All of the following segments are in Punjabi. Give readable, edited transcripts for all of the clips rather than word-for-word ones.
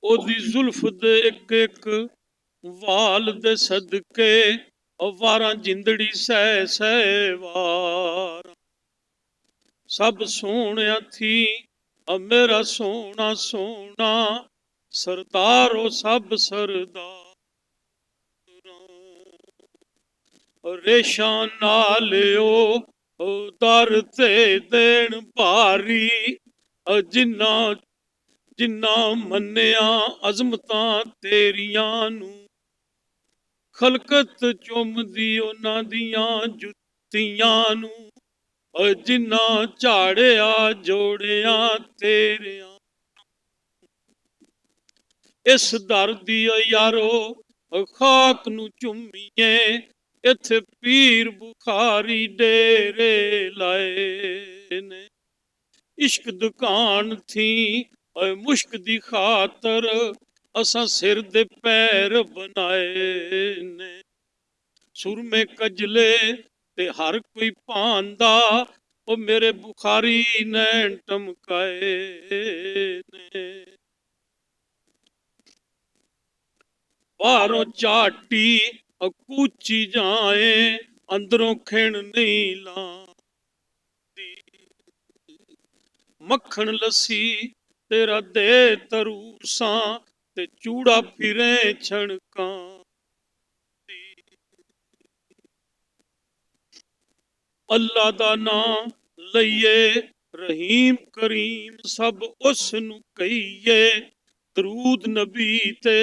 ओदी जुल्फ दे एक एक वाल दे सदके वारां जिंदड़ी सै सै वार। सब सोहणिया थी मेरा सोना सोना सरदारो सब सरदार। रेशा नालियो दर ते देन भारी जिन्ना जिन्ना मन्निया अजमतां तेरियां नू। खलकत चुमदी उन्हां दियां जुत्तियां नू जिन्ना झाड़िया जोड़िया तेरियां। इस दर दी यारो खाक नू चुमीए इत्थे पीर बुखारी डेरे लाए ने। इश्क दुकान थी मुश्क दी खातर असां सिर दे पैर बनाए ने। सुरमे कजले ते हर कोई भांदा ओ मेरे बुखारी नैन टमकाए ने। बाहरों चाटी कूची जाए अंदरों खिण नहीं लांदी। मक्खन लस्सी तेरा दे तरूसा ते चूड़ा फिरे छणका। अल्लाह दा नाम लइए रहीम करीम सब उस नू कहिए। दरूद नबी ते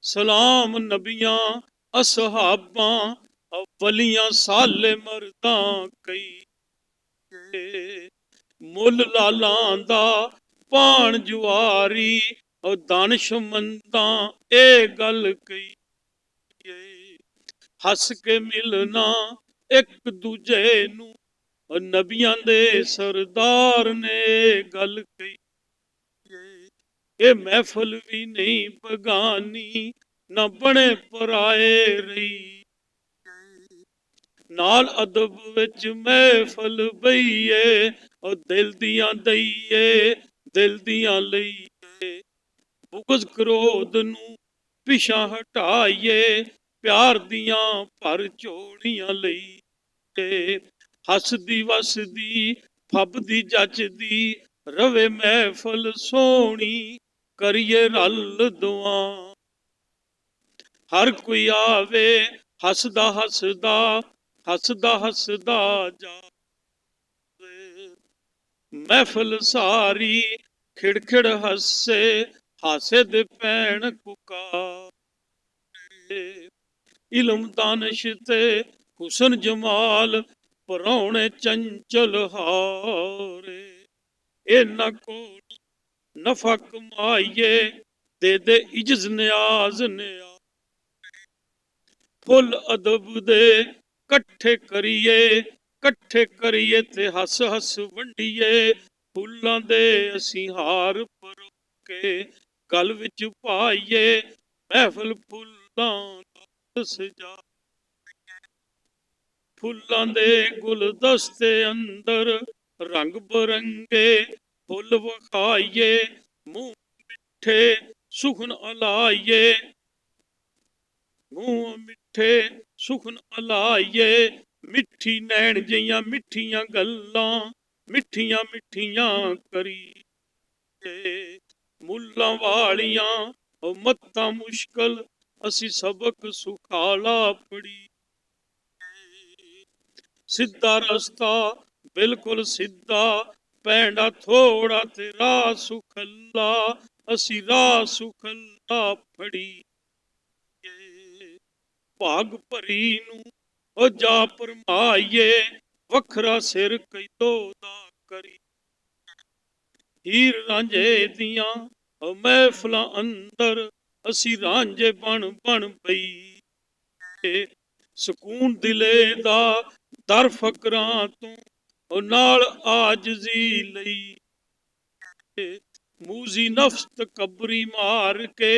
सलाम नबियां असहाबां वलियां साले मर्दां कहिए। मुल लालां दा पान जुआरी दानिशमंदां ए गल कहिए। हस के मिलना एक दूजे नू नबियां दे सरदार ने गल कही। ये महफल भी नहीं बगानी ना बने पराए रही। नाल अदब विच महफल बईए और दिल दियां दईए दिल दियां लईए। बुगज क्रोध नू पिछा हटाइए प्यार दियां भर झोलियां लईए। हसदी वसदी फबदी जचदी रवे महफल सोहनी करिए रल दुआ। हर कोई आवे हसदा हसदा हसदा हसदा जावे। महफल सारी खिड़खिड़ हसे हासे दे पैण पुकारे। इल्म दानिश ते हुसन जमाल परौने चंचल हारे। इन्ना को नफा कमाइए दे दे इज्ज न्याज न्या। फुल अदब दे कट्ठे करिए ते हस हस वंडिए। फुल्लां दे असी हार परोके गल विच पाइए महफल फुल्लां सजा। फुल्लां दे गुलदस्ते अंदर रंग बरंगे फुल वखाइए। मुंह मिठे सुखन अलाइए मुंह मिठे सुखन अलाइए। मिठी नैन जियां मिठियां गल्लां मिठियां मिठियां करिए। मुल्लां वालियां मत्तां मुश्किल असी सबक सुखाला पढ़ी। सीधा रस्ता बिल्कुल सीधा पैंडा थोड़ा ते राह सुखल्ला असी राह सुखल्ला फड़ी। भाग भरी नू जा परमाइए वखरा सिर कई दो दा करी। हीर रांझे दियां महफलां अंदर असी रांझे बन बन पई। सकून दिले दा दर फकरां तो नाल आजजी लई। मूजी नफ्स तकबरी मार के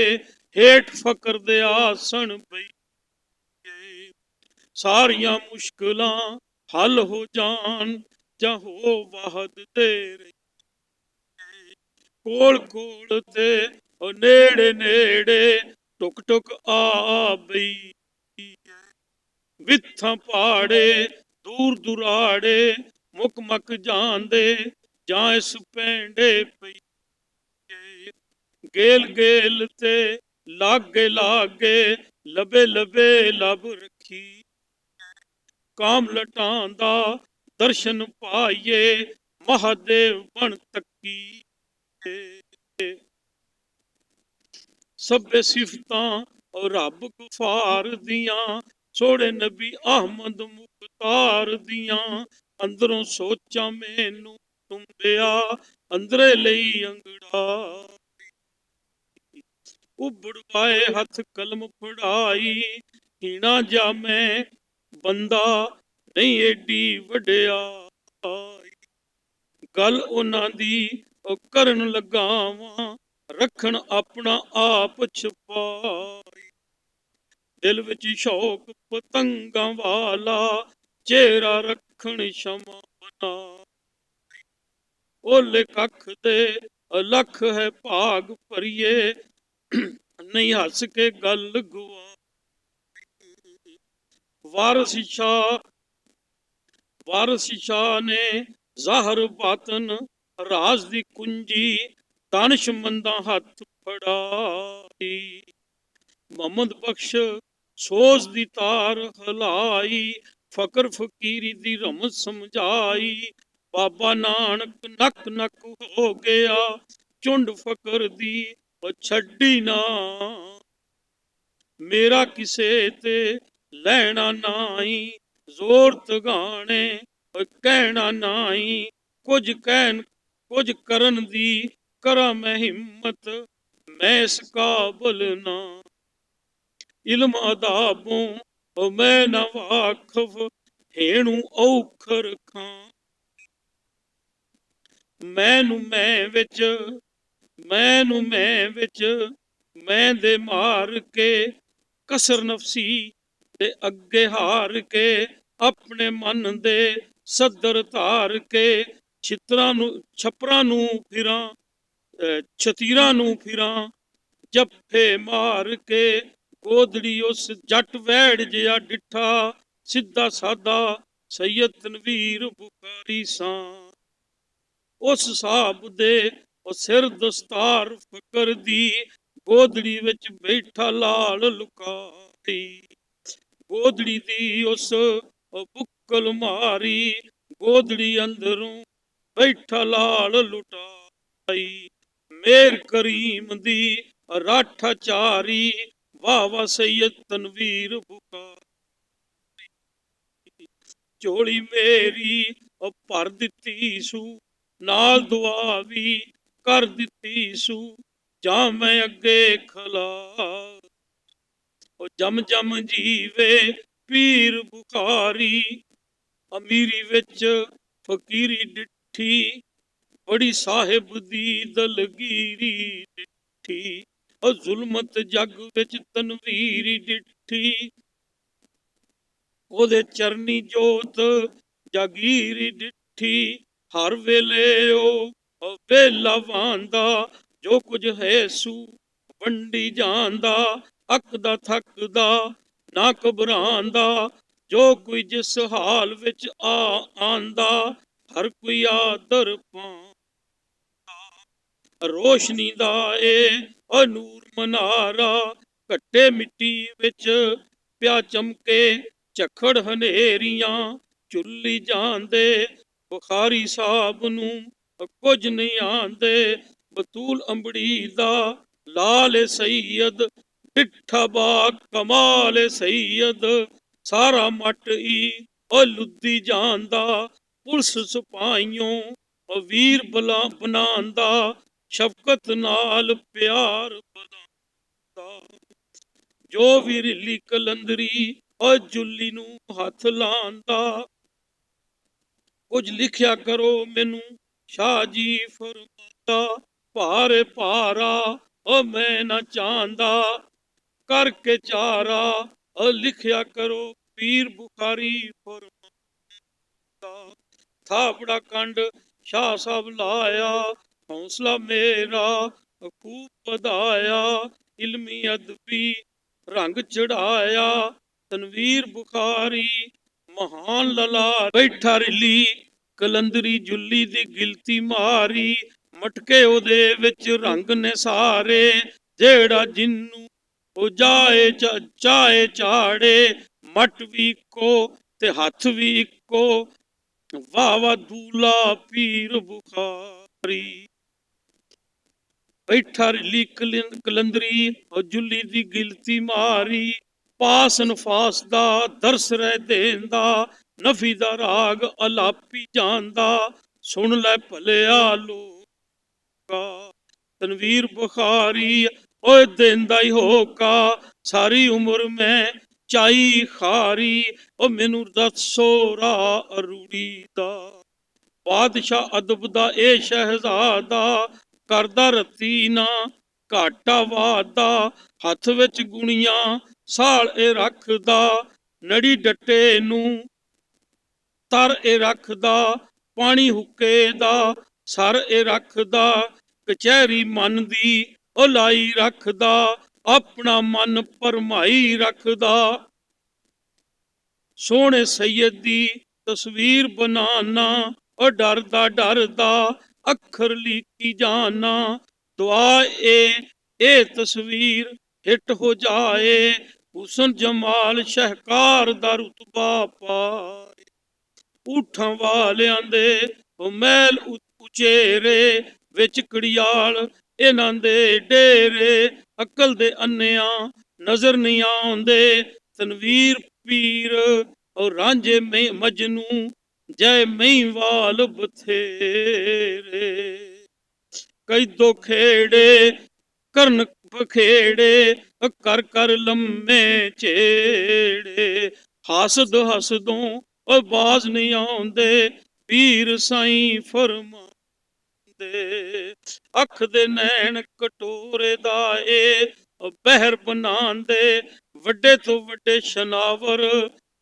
हेठ फकर दे आसन पई। सारियां मुश्किलां हल हो जान जा हो वाहद दे रही। कोल कोल ते ਉਹ ਨੇੜੇ ਨੇੜੇ ਟੁਕ ਟੁਕ ਆ ਬਈ, ਵਿਥਾਂ ਪਹਾੜੇ ਦੂਰ ਦੁਰਾੜੇ ਮੁੱਕ ਮੱਕ ਜਾਂਦੇ, ਜਾਂ ਇਸ ਪੈਂਡੇ ਪਈ, ਗੇਲ ਗੇਲ ਤੇ ਲਾਗੇ ਲਾਗੇ ਲਬੇ ਲਬੇ ਲੱਭ ਰੱਖੀ, ਕਾਮ ਲਟਾਂ ਦਾ ਦਰਸ਼ਨ ਪਾਈਏ ਮਹਾਦੇਵ ਬਣ ਤੱਕੀ, ਸਭੇ ਸਿਫਤਾਂ ਔਰ ਰੱਬ ਗੁਫਾਰ ਦੀਆਂ, ਸੋਹਣੇ ਨਬੀ ਅਹਮਦ ਮੁਖਤਾਰ ਦੀਆਂ, ਅੰਦਰੋਂ ਸੋਚਾਂ ਮੈਨੂੰ ਤੁੰਬਿਆ ਅੰਦਰੇ ਲਈ ਅੰਗੜਾ, ਉਬੜਵਾਏ ਹੱਥ ਕਲਮ ਫੜਾਈ, ਹੀਣਾ ਜਾ ਮੈਂ ਬੰਦਾ ਨਹੀਂ ਏਡੀ ਵਡਿਆਈ, ਗੱਲ ਉਹਨਾਂ ਦੀ ਉਹ ਕਰਨ ਲਗਾਵਾਂ, ਰੱਖਣ ਆਪਣਾ ਆਪ ਛੁਪਾਈ, ਦਿਲ ਵਿੱਚ ਸ਼ੌਕ ਪਤੰਗਾਂ ਵਾਲਾ, ਚਿਹਰਾ ਰੱਖਣ ਸ਼ਮਾ ਬਣਾ, ਓਲੇ ਕੱਖ ਦੇ ਲੱਖ ਹੈ ਭਾਗ ਭਰੀਏ, ਨਹੀਂ ਹੱਸ ਕੇ ਗੱਲ ਗੁਆ, ਵਾਰਸ ਸ਼ਾਹ ਨੇ ਜ਼ਾਹਰ ਬਾਤਨ ਰਾਜ਼ ਦੀ ਕੁੰਜੀ, ਦਾਨਿਸ਼ਮੰਦਾਂ ਹੱਥ ਫੜਾਈ, ਮੁਹੰਮਦ ਬਖਸ਼ ਸੋਜ਼ ਦੀ ਤਾਰ ਹਲਾਈ, ਫਕਰ ਫਕੀਰੀ ਦੀ ਰਮਜ਼ ਸਮਝਾਈ, ਬਾਬਾ ਨਾਨਕ ਨੱਕ ਨੱਕ ਹੋ ਗਿਆ, ਝੁੰਡ ਫਕਰ ਦੀ ਉਹ ਛੱਡੀ ਨਾ, ਮੇਰਾ ਕਿਸੇ ਤੇ ਲੈਣਾ ਨਾਈ, ਜ਼ੋਰ ਤਗਾਣੇ ਕਹਿਣਾ ਨਾਈ, ਕੁਝ ਕਰਨ ਦੀ ਕਰਾਂ ਮੈਂ ਹਿੰਮਤ, ਮੈਂ ਇਸ ਕਾਬਲ ਨਾ, ਇਲਮ ਅਦਾਬੋਂ ਮੈਂ ਨਾ ਵਾਕਫ, ਹੇਣੂ ਔਖਰ ਖਾਂ, ਮੈਨੂੰ ਮੈਂ ਵਿੱਚ ਮੈਂ ਦੇ ਮਾਰ ਕੇ, ਕਸਰ ਨਫਸੀ ਤੇ ਅੱਗੇ ਹਾਰ ਕੇ, ਆਪਣੇ ਮਨ ਦੇ ਸਦਰ ਧਾਰ ਕੇ, ਛਪਰਾਂ ਨੂੰ ਫਿਰਾਂ, ਛਤੀਰਾਂ ਨੂੰ ਫਿਰਾਂ, ਜੱਫੇ ਮਾਰ ਕੇ, ਗੋਦੜੀ ਉਸ ਜੱਟ ਵੈੜ ਜਿਹਾ ਡਿੱਠਾ, ਸਿੱਧਾ ਸਾਦਾ ਸੈਯਦ ਤਨਵੀਰ ਬੁਖਾਰੀ ਸਾਂ, ਉਸ ਸਾਹਬ ਦੇ ਉਹ ਸਿਰ ਦਸਤਾਰ ਫਕਰ ਦੀ, ਗੋਦੜੀ ਵਿੱਚ ਬੈਠਾ ਲਾਲ ਲੁਕਾਈ, ਗੋਦੜੀ ਦੀ ਉਸ ਬੁੱਕਲ ਮਾਰੀ, ਗੋਦੜੀ ਅੰਦਰੋਂ ਬੈਠਾ ਲਾਲ ਲੁਟਾਈ, ਮੇਰ ਕਰੀਮ ਦੀ ਰਾਠਾ ਚਾਰੀ, ਵਾਹ ਵਾਹ ਸੈਯਦ ਤਨਵੀਰ ਬੁਖਾਰੀ, ਝੋਲੀ ਮੇਰੀ ਉਹ ਭਰ ਦਿੱਤੀ ਸੂ, ਨਾਲ ਦੁਆ ਵੀ ਕਰ ਦਿੱਤੀ ਸੂ, ਜਾਂ ਮੈਂ ਅੱਗੇ ਖਲਾ, ਉਹ ਜਮ ਜਮ ਜੀਵੇ ਪੀਰ ਬੁਖਾਰੀ, ਅਮੀਰੀ ਵਿੱਚ ਫਕੀਰੀ ਡਿੱਠੀ, ਬੜੀ ਸਾਹਿਬ ਦੀ ਦਲਗੀਰੀ ਡਿੱਠੀ, ਉਹ ਜ਼ੁਲਮਤ ਜੱਗ ਵਿੱਚ ਤਨਵੀਰੀ ਡਿੱਠੀ, ਉਹਦੇ ਚਰਨੀ ਜੋਤ ਜਾਗੀਰੀ ਡਿੱਠੀ, ਹਰ ਵੇਲੇ ਉਹ ਵੇਲਾ ਵਾਂਦਾ, ਜੋ ਕੁਝ ਹੈ ਸੂ ਵੰਡੀ ਜਾਂਦਾ, ਅੱਕਦਾ ਥੱਕਦਾ ਨਾ ਘਬਰਾਂਦਾ, ਜੋ ਕੋਈ ਜਿਸ ਹਾਲ ਵਿੱਚ ਆਂਦਾ, ਹਰ ਕੋਈ ਆਦਰ ਪਾਂਦਾ, ਰੋਸ਼ਨੀ ਦਾ ਏ ਨੂਰ ਮਨਾਰਾ, ਘੱਟੇ ਮਿੱਟੀ ਵਿੱਚ ਪਿਆ ਚਮਕੇ, ਝੱਖੜ ਹਨੇਰੀਆਂ ਚੁੱਲੀ ਜਾਂਦੇ, ਬੁਖਾਰੀ ਸਾਹਿਬ ਨੂੰ ਕੁਝ ਨਹੀਂ ਆਂਦੇ, ਬਤੂਲ ਅੰਬੜੀ ਦਾ ਲਾਲ ਸੈਯਦ, ਡਿੱਠਾ ਬਾ ਕਮਾਲ ਸੈਯਦ, ਸਾਰਾ ਮੱਟ ਈ ਉਹ ਲੁੱਦੀ ਜਾਂਦਾ, ਪੁਲਿਸ ਸਿਪਾਹੀਓਂ ਵੀਰ ਬਣਾਂਦਾ, ਸ਼ਫਕਤ ਨਾਲ ਪਿਆਰ ਵਧਾਂਦਾ, ਜੋ ਵੀ ਰੀਲੀ ਕਲੰਦਰੀ ਉਹ ਜੁੱਲੀ ਨੂੰ ਹੱਥ ਲਾਂਦਾ, ਕੁਝ ਲਿਖਿਆ ਕਰੋ ਮੈਨੂੰ ਸ਼ਾਹ ਜੀ ਫਰਮਾਂਦਾ, ਭਾਰੇ ਭਾਰਾ ਉਹ ਮੈਂ ਨਾ ਚਾਹੁੰਦਾ, ਕਰਕੇ ਚਾਰਾ ਉਹ ਲਿਖਿਆ ਕਰੋ ਪੀਰ ਬੁਖਾਰੀ ਫਰਮਾਂਦਾ, ਥਾਪੜਾ ਕੰਡ ਸ਼ਾਹ ਸਾਹਿਬ ਲਾਇਆ, ਹੌਸਲਾ ਮੇਰਾ ਖੂਬ ਵਧਾਇਆ, ਇਲਮੀ ਅਦਬੀ ਰੰਗ ਚੜਾਇਆ। ਤਨਵੀਰ ਬੁਖਾਰੀ ਮਹਾਨ ਲਲਾ ਬੈਠਾ ਰਿਲੀ, ਕਲੰਦਰੀ ਜੁੱਲੀ ਦੀ ਗਿਲਤੀ ਮਾਰੀ। ਮਟਕੇ ਉਹਦੇ ਵਿੱਚ ਰੰਗ ਨੇ ਸਾਰੇ, ਜਿਹੜਾ ਜਿੰਨੂੰ ਉਹ ਚਾਹੇ ਚਾੜੇ। ਮਟ ਵੀ ਇੱਕੋ ਤੇ ਹੱਥ ਵੀ ਇੱਕੋ, ਵਾਹ ਵਾਹ ਦੂਲਾ ਪੀਰ ਬੁਖਾਰੀ। ਬੈਠਾ ਰਿਲੀ ਕਲੰਦਰੀ ਉਹ ਜੁੱਲੀ ਦੀ ਗਿਲਤੀ ਮਾਰੀ। ਪਾਸ ਨਫਾਸ ਦਾ ਦਰਸ ਰਹਿ ਦੇਂਦਾ, ਨਫੀ ਦਾ ਰਾਗ ਅਲਾਪੀ ਜਾਂਦਾ। ਸੁਣ ਲੈ ਭਲਿਆ ਲੋਕਾ, ਤਨਵੀਰ ਬੁਖਾਰੀ ਓਏ ਦੇਂਦਾ ਹੀ ਹੋਕਾ। ਸਾਰੀ ਉਮਰ ਮੈਂ ਚਾਈ ਖਾਰੀ, ਉਹ ਮੈਨੂੰ ਦੱਸੋ ਰਾਹ ਅਰੂੜੀ ਦਾ। ਬਾਦਸ਼ਾਹ ਅਦਬ ਦਾ ਇਹ ਸ਼ਹਿਜ਼ਾਦਾ, ਕਰਦਾ ਰਤੀ ਨਾ ਘਾਟਾ ਵਾਦਾ। ਹੱਥ ਵਿੱਚ ਗੁਣੀਆਂ ਸਾਲ ਇਹ ਰੱਖਦਾ, ਨੜੀ ਡੱਟੇ ਨੂੰ ਤਰ ਇਹ ਰੱਖਦਾ। ਪਾਣੀ ਹੁੱਕੇ ਦਾ ਸਰ ਇਹ ਰੱਖਦਾ, ਕਚਹਿਰੀ ਮਨ ਦੀ ਉਹ ਲਾਈ ਰੱਖਦਾ। ਆਪਣਾ ਮਨ ਭਰਮਾਈ ਰੱਖਦਾ, ਸੋਹਣੇ ਸੈਯਦ ਦੀ ਤਸਵੀਰ ਬਨਾਨਾ। ਉਹ ਡਰਦਾ ਡਰਦਾ ਅੱਖਰ ਲੀਕੀ ਜਾਨਾ। ਦੁਆ ਇਹ ਤਸਵੀਰ ਹਿੱਟ ਹੋ ਜਾਏ, ਹੁਸਨ ਜਮਾਲ ਸ਼ਹਿਕਾਰ ਦਾ ਰੁਤਬਾ ਪਾਏ। ਊਠਾਂ ਵਾਲਿਆਂ ਦੇ ਉਹ ਮਹਿਲ ਉਚੇਰੇ, ਵਿੱਚ ਕੜਿਆਲ ਇਹਨਾਂ ਦੇ ਡੇਰੇ। ਅਕਲ ਦੇ ਅੰਨਿਆਂ ਨਜ਼ਰ ਨਹੀਂ ਆਉਂਦੇ, ਤਨਵੀਰ ਪੀਰ ਔਰ ਰਾਂਝੇ ਮਜਨੂ ਜੈ ਮਹੀਂਵਾਲ ਬਥੇਰੇ। ਕਈ ਦੋ ਖੇੜੇ ਕਰਨ ਬਖੇੜੇ, ਕਰ ਕਰ ਲੰਮੇ ਝੇੜੇ। ਹਸਦ ਹਸਦੋਂ ਉਹ ਬਾਜ਼ ਨਹੀਂ ਆਉਂਦੇ, ਪੀਰ ਸਾਈਂ ਫਰਮਾਉਂਦੇ। ਅੱਖ ਦੇ ਨੈਣ ਕਟੋਰੇ ਦਾ ਏ ਬਹਿਰ ਬਣਾਉਂਦੇ, ਵੱਡੇ ਤੋਂ ਵੱਡੇ ਸ਼ਨਾਵਰ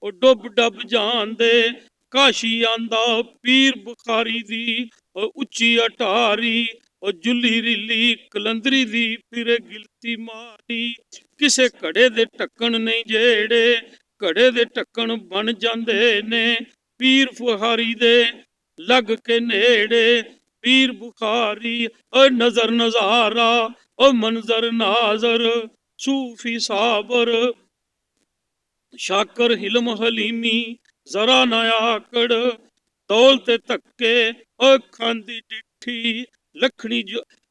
ਉਹ ਡੁੱਬ ਡੱਬ ਜਾਂਦੇ। ਕਾਸ਼ੀ ਆਂਦਾ ਪੀਰ ਬੁਖਾਰੀ ਦੀ ਉੱਚੀ ਅਟਾਰੀ, ਉਹ ਜੁੱਲੀ ਰਿਲੀ ਕਲੰਦਰੀ ਦੀ ਫਿਰੇ ਗਿਲਤੀ ਮਾਰੀ। ਕਿਸੇ ਘੜੇ ਦੇ ਢੱਕਣ ਨਹੀਂ ਜਿਹੜੇ, ਘੜੇ ਦੇ ਢੱਕਣ ਬਣ ਜਾਂਦੇ ਨੇ ਪੀਰ ਬੁਖਾਰੀ ਦੇ ਲੱਗ ਕੇ ਨੇੜੇ। ਪੀਰ ਬੁਖਾਰੀ ਓ ਨਜ਼ਰ ਨਜ਼ਾਰਾ, ਓ ਮੰਜ਼ਰ ਨਾਜ਼ਰ ਸੂਫੀ ਸਾਬਰ। ਸ਼ਾਕਰ ਹਿਲਮ ਹਲੀਮੀ ਜ਼ਰਾ ਨਾ ਆਕੜ, ਦੌਲਤ ਧੱਕੇ ਓ ਖਾਂਦੀ ਡਿੱਠੀ।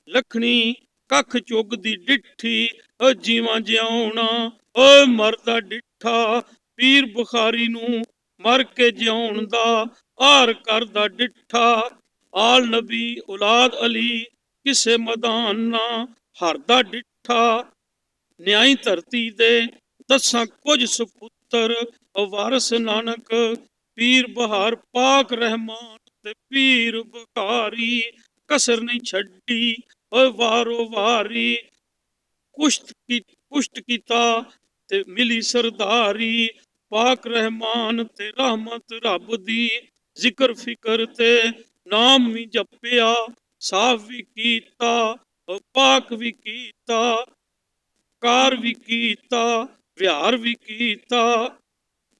ਲੱਖਣੀ ਕੱਖ ਚੁਗਦੀ ਡਿੱਠੀ, ਓ ਜੀਵਾਂ ਜਿਉਣਾ ਓ ਮਰਦਾ ਡਿੱਠਾ। ਪੀਰ ਬੁਖਾਰੀ ਨੂੰ ਮਰ ਕੇ ਜਿਉਣ ਦਾ ਆਰ ਕਰਦਾ ਡਿੱਠਾ। ਆਲ ਨਬੀ ਔਲਾਦ ਅਲੀ ਕਿਸੇ ਮੈਦਾਨ ਨਾ ਹਰਦਾ ਡਿੱਠਾ। ਨਿਆਈ ਧਰਤੀ ਦੇ ਦੱਸਾਂ ਕੁਝ ਸੁਪੁੱਤਰ, ਵਾਰਸ ਨਾਨਕ ਪੀਰ ਬਹਾਰ ਪਾਕ ਰਹਿਮਾਨ ਤੇ ਪੀਰ ਬੁਖਾਰੀ। ਕਸਰ ਨਹੀਂ ਛੱਡੀ ਓ ਵਾਰੋ ਵਾਰੀ, ਕੁਸ਼ਟ ਕੀਤਾ ਤੇ ਮਿਲੀ ਸਰਦਾਰੀ। ਪਾਕ ਰਹਿਮਾਨ ਤੇ ਰਹਿਮਤ ਰੱਬ ਦੀ, ਜ਼ਿਕਰ ਫਿਕਰ ਤੇ ਨਾਮ ਵੀ ਜਪਿਆ। ਸਾਫ ਵੀ ਕੀਤਾ ਪਾਕ ਵੀ ਕੀਤਾ, ਕਾਰ ਵੀ ਕੀਤਾ ਵਿਹਾਰ ਵੀ ਕੀਤਾ।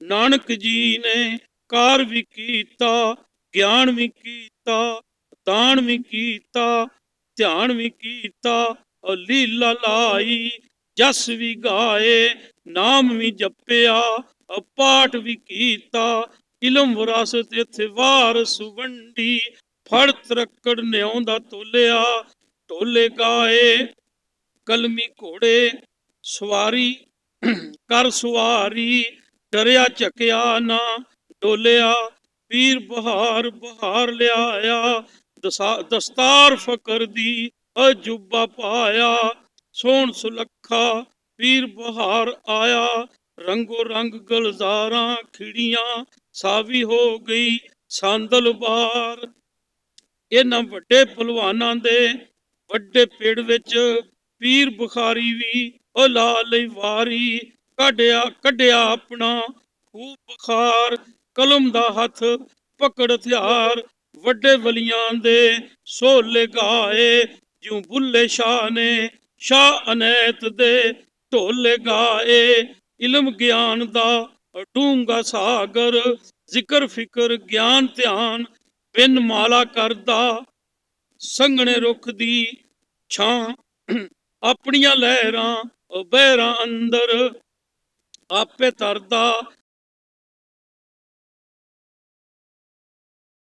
ਨਾਨਕ ਜੀ ਨੇ ਕਾਰ ਵੀ ਕੀਤਾ, ਗਿਆਨ ਵੀ ਕੀਤਾ, ਦਾਨ ਵੀ ਕੀਤਾ, ਧਿਆਨ ਵੀ ਕੀਤਾ। ਲੀਲਾ ਲਾਈ ਜਸ ਵੀ ਗਾਏ, ਨਾਮ ਵੀ ਜਪਿਆ, ਪਾਠ ਵੀ ਕੀਤਾ। ਇਲਮ ਵਿਰਾਸਤ ਇੱਥੇ ਵਾਰਸ ਵੰਡੀ, ਫੜ ਤਰੱਕੜ ਨਿਆਉਂਦਾ ਤੋਲਿਆ ਢੋਲੇ ਗਾਏ। ਕਲਮੀ ਘੋੜੇ ਸਵਾਰੀ ਕਰ ਸੁਆਰੀ, ਡਰਿਆ ਝਕਿਆ ਨਾ ਡੋਲਿਆ। ਪੀਰ ਬਹਾਰ ਬਹਾਰ ਲਿਆਇਆ, ਦਸਤਾਰ ਫਕਰ ਦੀ ਜੁੱਬਾ ਪਾਇਆ। ਸੋਹਣ ਸੁਲੱਖਾ ਪੀਰ ਬਹਾਰ ਆਇਆ, ਰੰਗੋ ਰੰਗ ਗਲਜ਼ਾਰਾਂ ਖਿੜੀਆਂ। ਸਾਵੀ ਹੋ ਗਈ ਸਾਂਦਲ ਬਾਰ, ਇਹਨਾਂ ਵੱਡੇ ਭਲਵਾਨਾਂ ਦੇ ਵੱਡੇ ਪੇੜ ਵਿੱਚ ਪੀਰ ਬੁਖਾਰੀ ਵੀ ਉਹ ਲਾ ਲਈ ਵਾਰੀ। ਕੱਢਿਆ ਆਪਣਾ ਖੂਬ ਬੁਖਾਰ, ਕਲਮ ਦਾ ਹੱਥ ਪਕੜ ਹਥਿਆਰ। ਵੱਡੇ ਵਲੀਆਂ ਦੇ ਸੋਲੇ ਗਾਏ, ਜਿਉ ਬੁੱਲੇ ਸ਼ਾਹ ਨੇ ਸ਼ਾਹ ਅਨੈਤ ਦੇ ਢੋਲੇ ਗਾਏ। ਇਲਮ ਗਿਆਨ ਦਾ ਡੂੰਘਾ ਸਾਗਰ, ਜ਼ਿਕਰ ਫਿਕਰ ਗਿਆਨ ਧਿਆਨ, ਬਿਨ ਮਾਲਾ ਕਰਦਾ ਸੰਘਣੇ ਰੁੱਖ ਦੀ ਛਾਂ। ਆਪਣੀਆਂ ਲਹਿਰਾਂ ਬਹਿਰਾਂ ਅੰਦਰ ਆਪੇ ਤਰਦਾ,